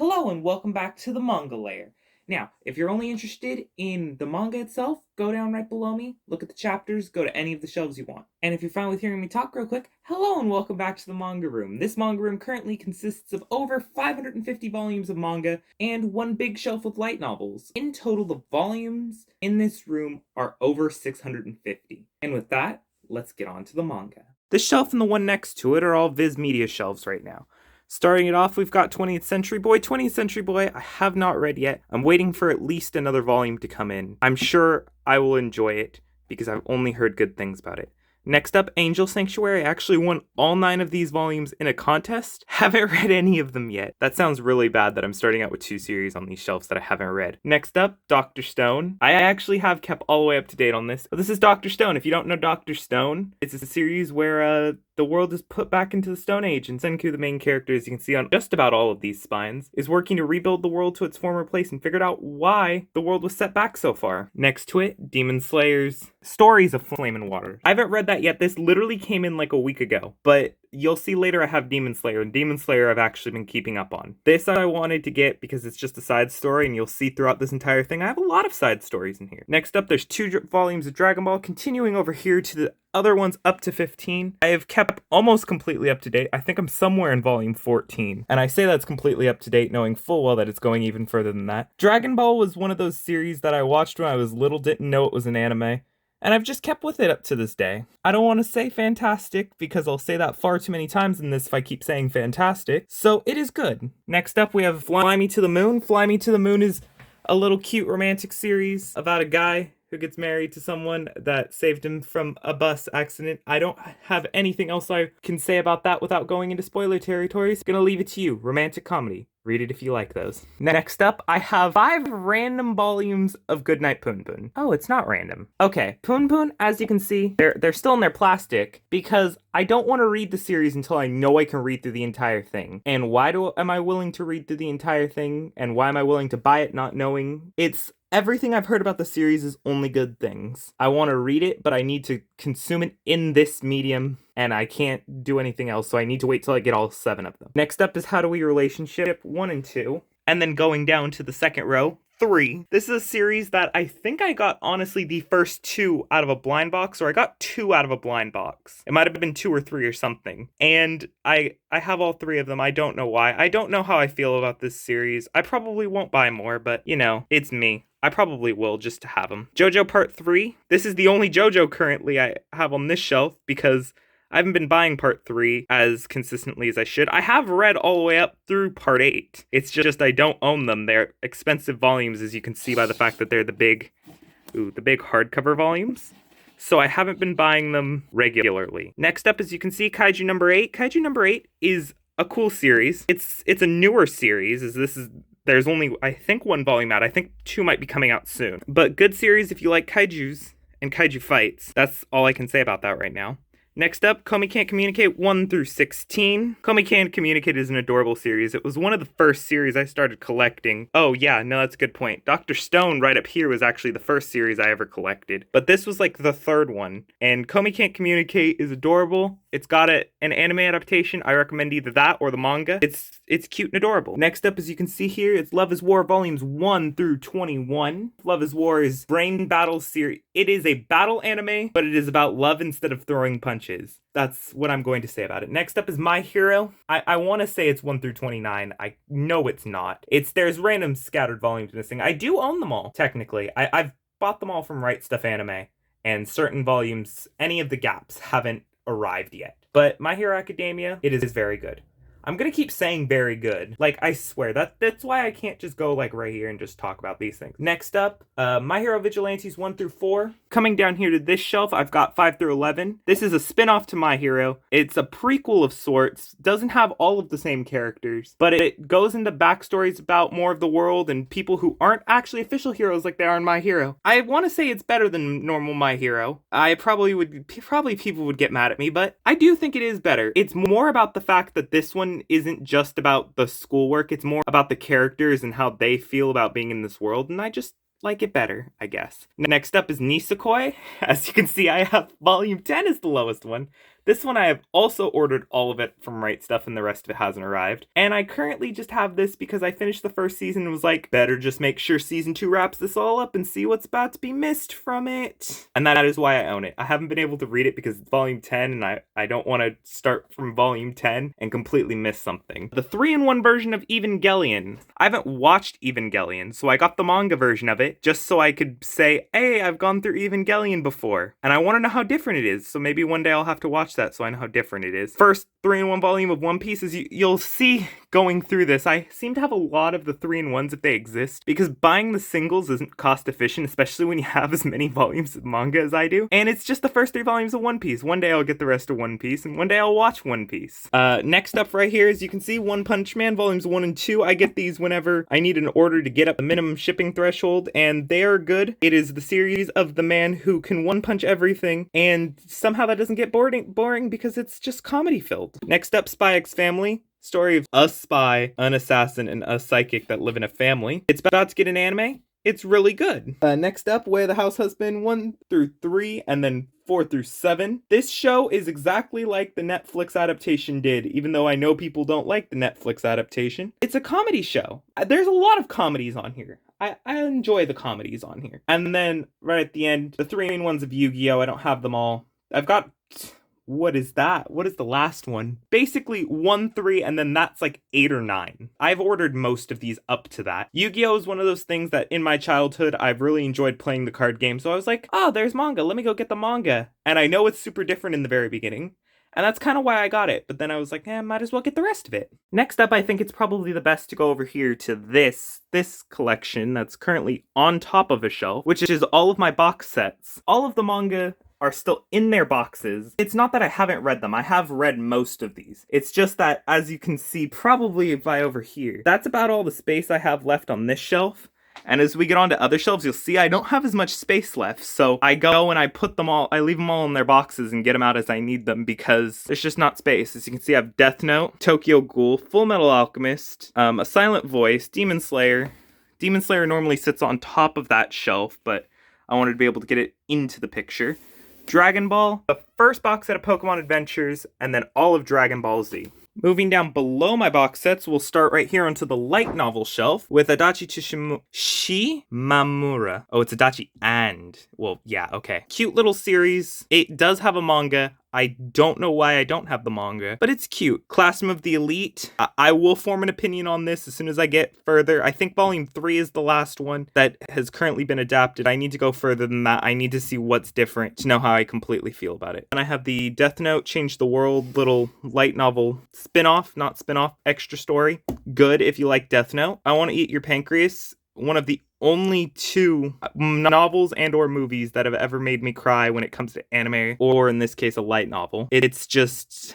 Hello and welcome back to the Manga Lair. Now, if you're only interested in the manga itself, go down right below me, look at the chapters, go to any of the shelves you want. And if you're fine with hearing me talk real quick, hello and welcome back to the manga room. This manga room currently consists of over 550 volumes of manga and one big shelf with light novels. In total, the volumes in this room are over 650. And with that, let's get on to the manga. This shelf and the one next to it are all Viz Media shelves right now. Starting it off, we've got 20th Century Boy. 20th Century Boy, I have not read yet. I'm waiting for at least another volume to come in. I'm sure I will enjoy it because I've only heard good things about it. Next up, Angel Sanctuary. I actually won all 9 of these volumes in a contest. Haven't read any of them yet. That sounds really bad that I'm starting out with 2 series on these shelves that I haven't read. Next up, Dr. Stone. I actually have kept all the way up to date on this. But this is Dr. Stone. If you don't know Dr. Stone, it's a series where the world is put back into the Stone Age, and Senku, the main character, as you can see on just about all of these spines, is working to rebuild the world to its former place and figured out why the world was set back so far. Next to it, Demon Slayer's Stories of Flame and Water. I haven't read that yet. This literally came in like a week ago, but you'll see later I have Demon Slayer, and Demon Slayer I've actually been keeping up on. This I wanted to get because it's just a side story, and you'll see throughout this entire thing I have a lot of side stories in here. Next up, there's 2 volumes of Dragon Ball, continuing over here to the other ones up to 15. I have kept almost completely up to date. I think I'm somewhere in volume 14. And I say that's completely up to date, knowing full well that it's going even further than that. Dragon Ball was one of those series that I watched when I was little, didn't know it was an anime. And I've just kept with it up to this day. I don't want to say fantastic, because I'll say that far too many times in this if I keep saying fantastic. So it is good. Next up, we have Fly Me to the Moon. Fly Me to the Moon is a little cute romantic series about a guy who gets married to someone that saved him from a bus accident. I don't have anything else I can say about that without going into spoiler territory. So gonna leave it to you. Romantic comedy. Read it if you like those. Next up, I have 5 random volumes of Goodnight Poon Poon. Oh, it's not random. Okay, Poon Poon, as you can see, they're still in their plastic because I don't want to read the series until I know I can read through the entire thing. And why am I willing to read through the entire thing? And why am I willing to buy it not knowing? It's everything I've heard about the series is only good things. I want to read it, but I need to consume it in this medium, and I can't do anything else, so I need to wait till I get all 7 of them. Next up is How Do We Relationship 1 and 2, and then going down to the second row, 3. This is a series that I think I got, honestly, the first 2 out of a blind box, or I got 2 out of a blind box. It might have been 2 or 3 or something. And I have all 3 of them. I don't know why. I don't know how I feel about this series. I probably won't buy more, but, you know, it's me. I probably will just to have them. JoJo Part 3. This is the only JoJo currently I have on this shelf because I haven't been buying Part 3 as consistently as I should. I have read all the way up through Part 8. It's just I don't own them. They're expensive volumes, as you can see by the fact that they're the big hardcover volumes. So I haven't been buying them regularly. Next up, as you can see, Kaiju number 8. Kaiju number 8 is a cool series. It's a newer series, there's only, I think, 1 volume out. I think 2 might be coming out soon. But good series if you like kaijus and kaiju fights. That's all I can say about that right now. Next up, Komi Can't Communicate 1 through 16. Komi Can't Communicate is an adorable series. It was one of the first series I started collecting. Oh yeah, no, that's a good point. Dr. Stone right up here was actually the first series I ever collected. But this was like the 3rd one. And Komi Can't Communicate is adorable. It's got an anime adaptation. I recommend either that or the manga. It's cute and adorable. Next up, as you can see here, it's Love is War volumes 1 through 21. Love is War is Brain Battle series. It is a battle anime, but it is about love instead of throwing punches. That's what I'm going to say about it. Next up is My Hero. I want to say it's 1 through 29. I know it's not. There's random scattered volumes missing. I do own them all, technically. I've bought them all from Right Stuff Anime, and certain volumes, any of the gaps haven't arrived yet. But My Hero Academia, it is very good. I'm gonna keep saying very good. Like, I swear, that's why I can't just go, like, right here and just talk about these things. Next up, My Hero Vigilantes 1 through 4. Coming down here to this shelf, I've got 5 through 11. This is a spin-off to My Hero. It's a prequel of sorts. Doesn't have all of the same characters, but it goes into backstories about more of the world and people who aren't actually official heroes like they are in My Hero. I want to say it's better than normal My Hero. Probably people would get mad at me, but I do think it is better. It's more about the fact that this one isn't just about the schoolwork, it's more about the characters and how they feel about being in this world, and I just like it better, I guess. Next up is Nisekoi. As you can see, I have volume 10 is the lowest one. This one I have also ordered all of it from Right Stuff and the rest of it hasn't arrived. And I currently just have this because I finished the first season and was like, better just make sure season 2 wraps this all up and see what's about to be missed from it. And that is why I own it. I haven't been able to read it because it's volume 10 and I don't want to start from volume 10 and completely miss something. The 3-in-1 version of Evangelion. I haven't watched Evangelion, so I got the manga version of it just so I could say, hey, I've gone through Evangelion before. And I want to know how different it is, so maybe one day I'll have to watch that so I know how different it is. First 3-in-1 volume of One Piece is you'll see going through this. I seem to have a lot of the 3-in-1s if they exist, because buying the singles isn't cost efficient, especially when you have as many volumes of manga as I do. And it's just the first 3 volumes of One Piece. One day I'll get the rest of One Piece, and one day I'll watch One Piece. Next up right here, as you can see, One Punch Man volumes 1 and 2. I get these whenever I need an order to get up the minimum shipping threshold, and they are good. It is the series of the man who can one punch everything, and somehow that doesn't get boring because it's just comedy filled. Next up, Spy X Family. Story of a spy, an assassin, and a psychic that live in a family. It's about to get an anime. It's really good. Next up, Way of the House Husband 1 through 3, and then 4 through 7. This show is exactly like the Netflix adaptation did, even though I know people don't like the Netflix adaptation. It's a comedy show. There's a lot of comedies on here. I enjoy the comedies on here. And then, right at the end, the 3-in-1s of Yu-Gi-Oh! I don't have them all. I've got... What is that? What is the last one? Basically 1, 3, and then that's like 8 or 9. I've ordered most of these up to that. Yu-Gi-Oh! Is one of those things that in my childhood, I've really enjoyed playing the card game. So I was like, oh, there's manga. Let me go get the manga. And I know it's super different in the very beginning. And that's kind of why I got it. But then I was like, might as well get the rest of it. Next up, I think it's probably the best to go over here to this collection that's currently on top of a shelf, which is all of my box sets. All of the manga are still in their boxes. It's not that I haven't read them. I have read most of these. It's just that, as you can see, probably by over here, that's about all the space I have left on this shelf. And as we get on to other shelves, you'll see I don't have as much space left. So I go and I leave them all in their boxes and get them out as I need them because there's just not space. As you can see, I have Death Note, Tokyo Ghoul, Full Metal Alchemist, A Silent Voice, Demon Slayer. Demon Slayer normally sits on top of that shelf, but I wanted to be able to get it into the picture. Dragon Ball, the first box set of Pokemon Adventures, and then all of Dragon Ball Z. Moving down below my box sets, we'll start right here onto the light novel shelf with Adachi Shimamura. Oh, it's Adachi and. Well, yeah, okay. Cute little series. It does have a manga. I don't know why I don't have the manga, but it's cute. Classroom of the Elite. I will form an opinion on this as soon as I get further. I think volume 3 is the last one that has currently been adapted. I need to go further than that. I need to see what's different to know how I completely feel about it. And I have the Death Note Change the World little light novel not spin-off, extra story. Good if you like Death Note. I Want to Eat Your Pancreas. One of the only 2 novels and or movies that have ever made me cry when it comes to anime, or in this case, a light novel. It's just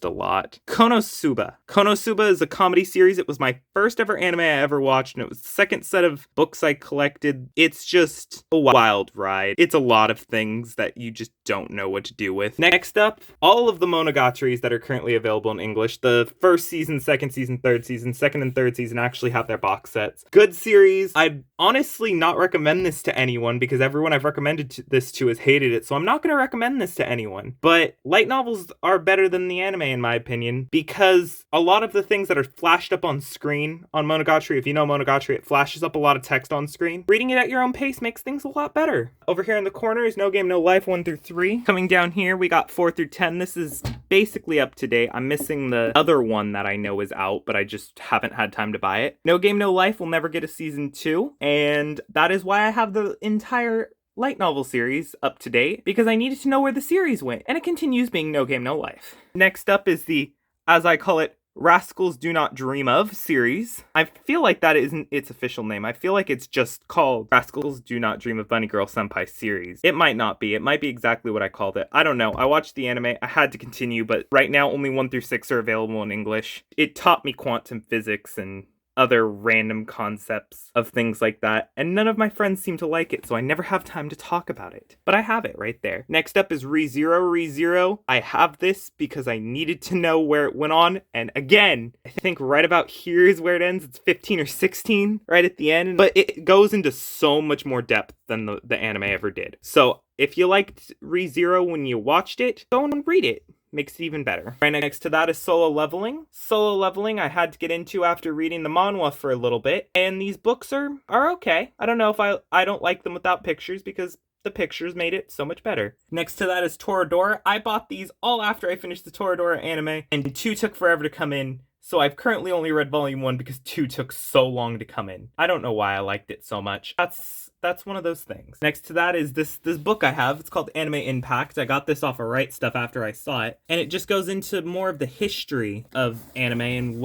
a lot. Konosuba. Konosuba is a comedy series. It was my first ever anime I ever watched, and it was the second set of books I collected. It's just a wild ride. It's a lot of things that you just don't know what to do with. Next up, all of the Monogatari's that are currently available in English. The first season, second season, third season, second and third season actually have their box sets. Good series. I'd honestly not recommend this to anyone because everyone I've recommended this to has hated it, so I'm not going to recommend this to anyone. But light novels are better than the anime in my opinion, because a lot of the things that are flashed up on screen on Monogatari, if you know Monogatari, it flashes up a lot of text on screen. Reading it at your own pace makes things a lot better. Over here in the corner is No Game No Life 1 through 3. Coming down here we got 4 through 10. This is basically up to date. I'm missing the other one that I know is out, but I just haven't had time to buy it. No Game No Life will never get a season 2, and that is why I have the entire light novel series up to date, because I needed to know where the series went, and it continues being No Game No Life. Next up is the, as I call it, Rascals Do Not Dream Of series. I feel like that isn't its official name. I feel like it's just called Rascals Do Not Dream of Bunny Girl Senpai series. It might not be. It might be exactly what I called it. I don't know. I watched the anime. I had to continue, but right now only 1 through 6 are available in English. It taught me quantum physics and other random concepts of things like that, and none of my friends seem to like it, so I never have time to talk about it. But I have it right there. Next up is ReZero. ReZero, I have this because I needed to know where it went on, and again, I think right about here is where it ends. It's 15 or 16 right at the end, but it goes into so much more depth than the anime ever did. So if you liked ReZero when you watched it, go and read it. Makes it even better. Right next to that is Solo Leveling. Solo Leveling I had to get into after reading the manhwa for a little bit, and these books are okay. I don't know if I don't like them without pictures because the pictures made it so much better. Next to that is Toradora. I bought these all after I finished the Toradora anime, and 2 took forever to come in. So I've currently only read volume 1 because 2 took so long to come in. I don't know why I liked it so much. That's one of those things. Next to that is this book I have. It's called Anime Impact. I got this off of Right Stuff after I saw it. And it just goes into more of the history of anime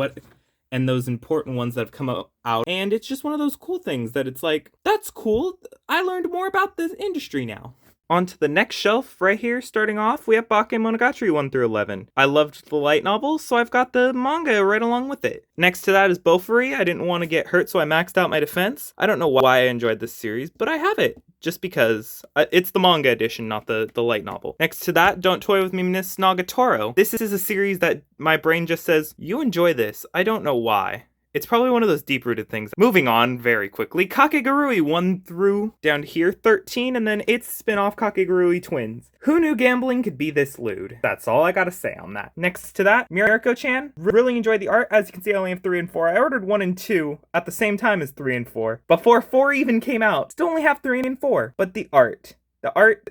and those important ones that have come out. And it's just one of those cool things that it's like, that's cool. I learned more about this industry now. On to the next shelf right here, starting off, we have Bakemonogatari 1 through 11. I loved the light novels, so I've got the manga right along with it. Next to that is Bofuri. I didn't want to get hurt, so I maxed out my defense. I don't know why I enjoyed this series, but I have it. Just because. It's the manga edition, not the light novel. Next to that, Don't Toy With Me, Miss Nagatoro. This is a series that my brain just says, you enjoy this. I don't know why. It's probably one of those deep-rooted things. Moving on very quickly, Kakegurui 1 through down to here, 13, and then its spin-off Kakegurui Twins. Who knew gambling could be this lewd? That's all I gotta say on that. Next to that, Mirako-chan. Really enjoyed the art. As you can see, I only have 3 and 4. I ordered 1 and 2 at the same time as 3 and 4. Before 4 even came out. Still only have 3 and 4. But the art,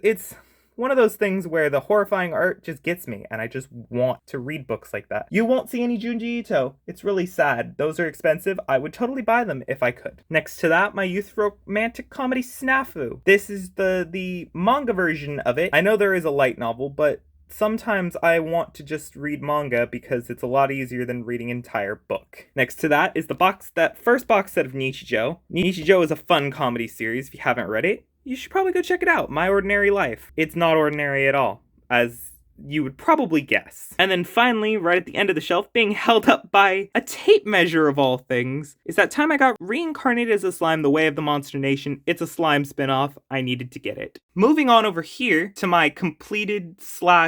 it's one of those things where the horrifying art just gets me, and I just want to read books like that. You won't see any Junji Ito. It's really sad. Those are expensive. I would totally buy them if I could. Next to that, my youth romantic comedy Snafu. This is the manga version of it. I know there is a light novel, but sometimes I want to just read manga because it's a lot easier than reading an entire book. Next to that is that first box set of Nichijou. Nichijou is a fun comedy series. If you haven't read it, you should probably go check it out. My Ordinary Life. It's not ordinary at all, as you would probably guess. And then finally, right at the end of the shelf, being held up by a tape measure of all things, is that time I got reincarnated as a slime, The Way of the Monster Nation. It's a slime spinoff. I needed to get it. Moving on over here to my completed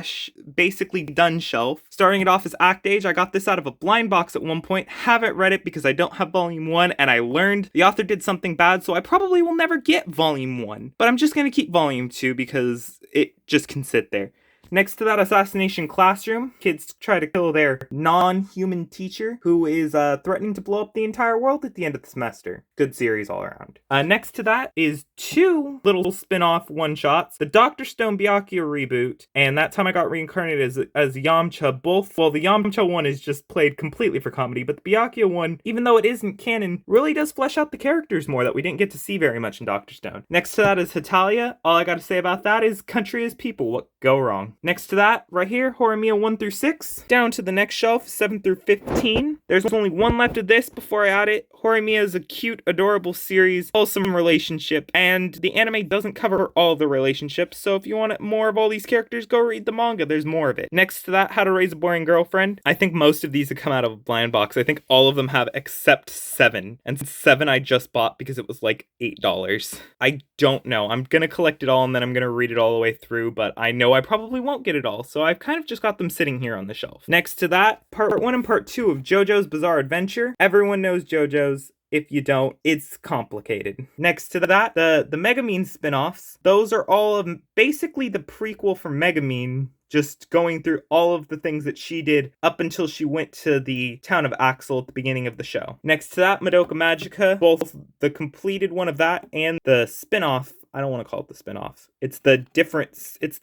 / basically done shelf. Starting it off as Act Age, I got this out of a blind box at one point. Haven't read it because I don't have volume 1, and I learned the author did something bad, so I probably will never get volume 1. But I'm just gonna keep volume 2 because it just can sit there. Next to that, Assassination Classroom. Kids try to kill their non-human teacher who is threatening to blow up the entire world at the end of the semester. Good series all around. Next to that is 2 little spin-off one-shots. The Dr. Stone Byakuya reboot, and that time I got reincarnated as Yamcha. Both, well, the Yamcha one is just played completely for comedy, but the Byakuya one, even though it isn't canon, really does flesh out the characters more that we didn't get to see very much in Dr. Stone. Next to that is Hetalia. All I gotta say about that is country is people. What go wrong? Next to that, right here, Horimiya 1 through 6. Down to the next shelf, 7 through 15. There's only 1 left of this before I add it. Horimiya is a cute, adorable series, wholesome relationship, and the anime doesn't cover all the relationships, so if you want more of all these characters, go read the manga, there's more of it. Next to that, How to Raise a Boring Girlfriend. I think most of these have come out of a blind box. I think all of them have except 7. And 7 I just bought because it was like $8. I don't know. I'm gonna collect it all and then I'm gonna read it all the way through, but I know I probably won't get it all, so I've kind of just got them sitting here on the shelf. Next to that, part 1 and part 2 of JoJo's Bizarre Adventure. Everyone knows JoJo's. If you don't, it's complicated. Next to that, the Megumin spin-offs. Those are all of basically the prequel for Megumin, just going through all of the things that she did up until she went to the town of Axel at the beginning of the show. Next to that, Madoka Magica, both the completed one of that and the spin-off. I don't want to call it the spin-off. It's the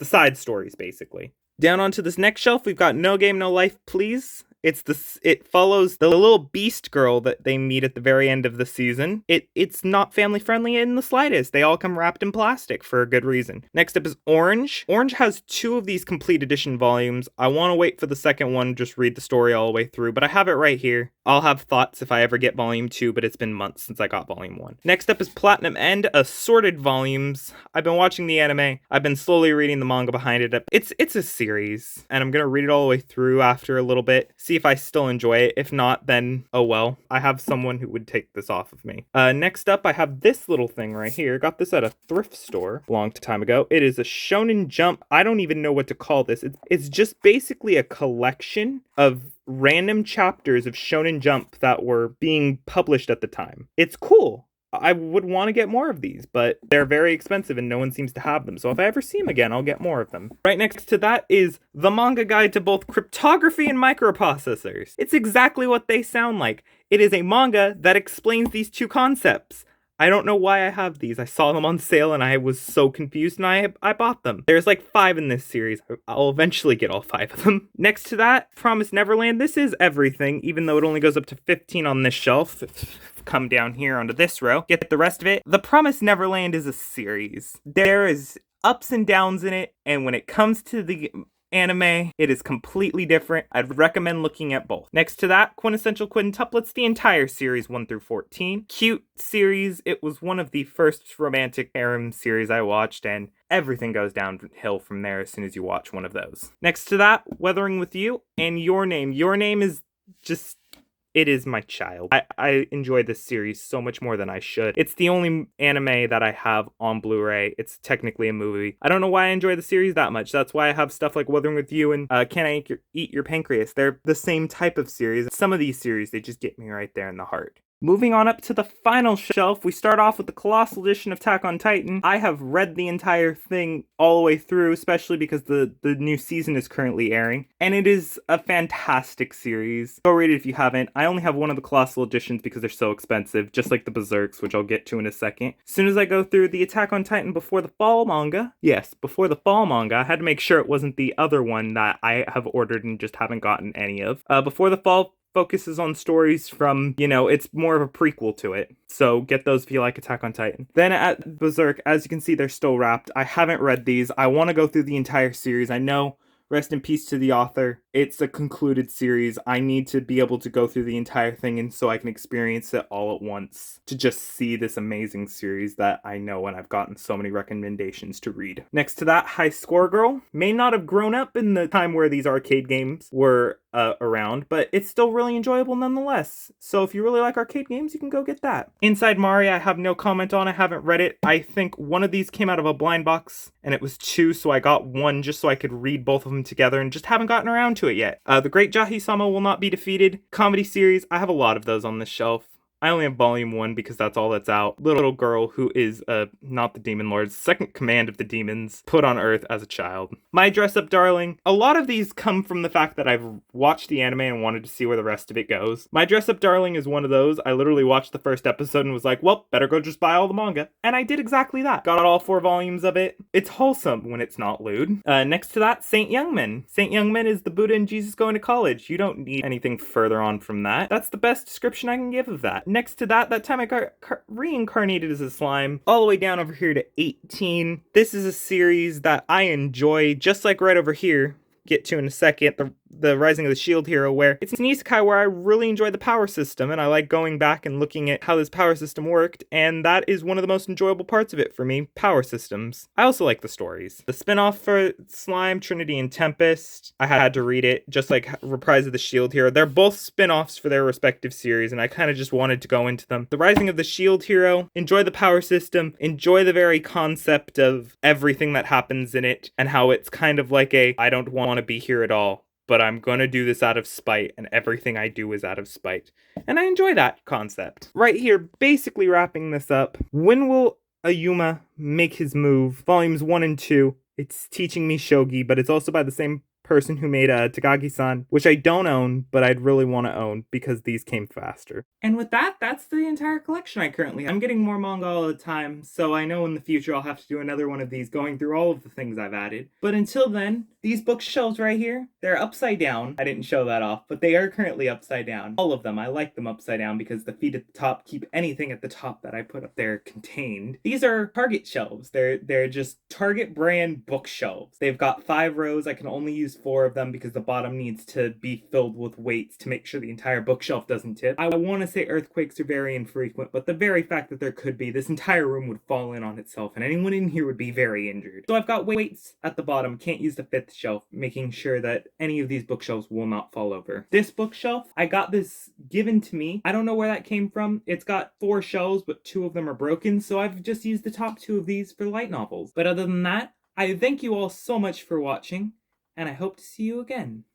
side stories, basically. Down onto this next shelf, we've got No Game, No Life, Please. It follows the little beast girl that they meet at the very end of the season. It's not family friendly in the slightest. They all come wrapped in plastic for a good reason. Next up is Orange. Orange has 2 of these complete edition volumes. I want to wait for the second one, just read the story all the way through, but I have it right here. I'll have thoughts if I ever get volume 2, but it's been months since I got volume 1. Next up is Platinum End, assorted volumes. I've been watching the anime. I've been slowly reading the manga behind it. It's a series, and I'm gonna read it all the way through after a little bit. See see if I still enjoy it. If not, then oh well. I have someone who would take this off of me. Next up, I have this little thing right here. Got this at a thrift store a long time ago. It is a Shonen Jump. I don't even know what to call this. It's just basically a collection of random chapters of Shonen Jump that were being published at the time. It's cool. I would want to get more of these, but they're very expensive and no one seems to have them. So if I ever see them again, I'll get more of them. Right next to that is the manga guide to both cryptography and microprocessors. It's exactly what they sound like. It is a manga that explains these two concepts. I don't know why I have these. I saw them on sale and I was so confused and I bought them. There's like 5 in this series. I'll eventually get all 5 of them. Next to that, Promised Neverland. This is everything, even though it only goes up to 15 on this shelf. Come down here onto this row, get the rest of it. The Promised Neverland is a series. There is ups and downs in it, and when it comes to the anime, it is completely different. I'd recommend looking at both. Next to that, Quintessential Quintuplets, the entire series 1 through 14. Cute series. It was one of the first romantic harem series I watched, and everything goes downhill from there as soon as you watch one of those. Next to that, Weathering with You and Your Name. Your Name is just... it is my child. I enjoy this series so much more than I should. It's the only anime that I have on Blu-ray. It's technically a movie. I don't know why I enjoy the series that much. That's why I have stuff like Wuthering with You and Can I Eat Your Pancreas? They're the same type of series. Some of these series, they just get me right there in the heart. Moving on up to the final shelf, we start off with the Colossal Edition of Attack on Titan. I have read the entire thing all the way through, especially because the new season is currently airing. And it is a fantastic series. Go read it if you haven't. I only have one of the Colossal Editions because they're so expensive, just like the Berserks, which I'll get to in a second. As soon as I go through the Attack on Titan Before the Fall manga, yes, Before the Fall manga, I had to make sure it wasn't the other one that I have ordered and just haven't gotten any of. Before the Fall focuses on stories from, it's more of a prequel to it. So get those if you like Attack on Titan. Then at Berserk, as you can see, they're still wrapped. I haven't read these. I want to go through the entire series. I know, rest in peace to the author. It's a concluded series. I need to be able to go through the entire thing and so I can experience it all at once to just see this amazing series that I know and I've gotten so many recommendations to read. Next to that, High Score Girl may not have grown up in the time where these arcade games were around, but it's still really enjoyable nonetheless. So if you really like arcade games, you can go get that. Inside Mari, I have no comment on. I haven't read it. I think one of these came out of a blind box and it was 2, so I got one just so I could read both of them together and just haven't gotten around to it yet. The Great Jahi-sama Will Not Be Defeated comedy series. I have a lot of those on this shelf. I only have volume 1 because that's all that's out. Little girl who is not the Demon Lord's second command of the demons put on Earth as a child. My Dress Up Darling. A lot of these come from the fact that I've watched the anime and wanted to see where the rest of it goes. My Dress Up Darling is one of those. I literally watched the first episode and was like, well, better go just buy all the manga. And I did exactly that. Got all 4 volumes of it. It's wholesome when it's not lewd. Next to that, Saint Youngman. Saint Youngman is the Buddha and Jesus going to college. You don't need anything further on from that. That's the best description I can give of that. Next to that time I got reincarnated as a slime, all the way down over here to 18. This is a series that I enjoy, just like right over here, get to in a second, the Rising of the Shield Hero, where it's an isekai where I really enjoy the power system, and I like going back and looking at how this power system worked, and that is one of the most enjoyable parts of it for me, power systems. I also like the stories. The spin-off for Slime, Trinity and Tempest, I had to read it, just like Reprise of the Shield Hero. They're both spin-offs for their respective series, and I kind of just wanted to go into them. The Rising of the Shield Hero, enjoy the power system, enjoy the very concept of everything that happens in it, and how it's kind of like I don't want to be here at all, but I'm gonna do this out of spite, and everything I do is out of spite. And I enjoy that concept. Right here, basically wrapping this up. When will Ayuma make his move? Volumes 1 and 2. It's teaching me shogi, but it's also by the same person who made Takagi-san, which I don't own, but I'd really want to own because these came faster. And with that, that's the entire collection I currently have. I'm getting more manga all the time, so I know in the future I'll have to do another one of these going through all of the things I've added. But until then, these bookshelves right here, they're upside down. I didn't show that off, but they are currently upside down. All of them. I like them upside down because the feet at the top keep anything at the top that I put up there contained. These are Target shelves. They're just Target brand bookshelves. They've got 5 rows. I can only use 4 of them because the bottom needs to be filled with weights to make sure the entire bookshelf doesn't tip. I want to say earthquakes are very infrequent, but the very fact that there could be, this entire room would fall in on itself and anyone in here would be very injured. So I've got weights at the bottom. Can't use the 5th shelf, making sure that any of these bookshelves will not fall over. This bookshelf, I got this given to me. I don't know where that came from. It's got 4 shelves, but 2 of them are broken, so I've just used the top 2 of these for light novels. But other than that, I thank you all so much for watching, and I hope to see you again.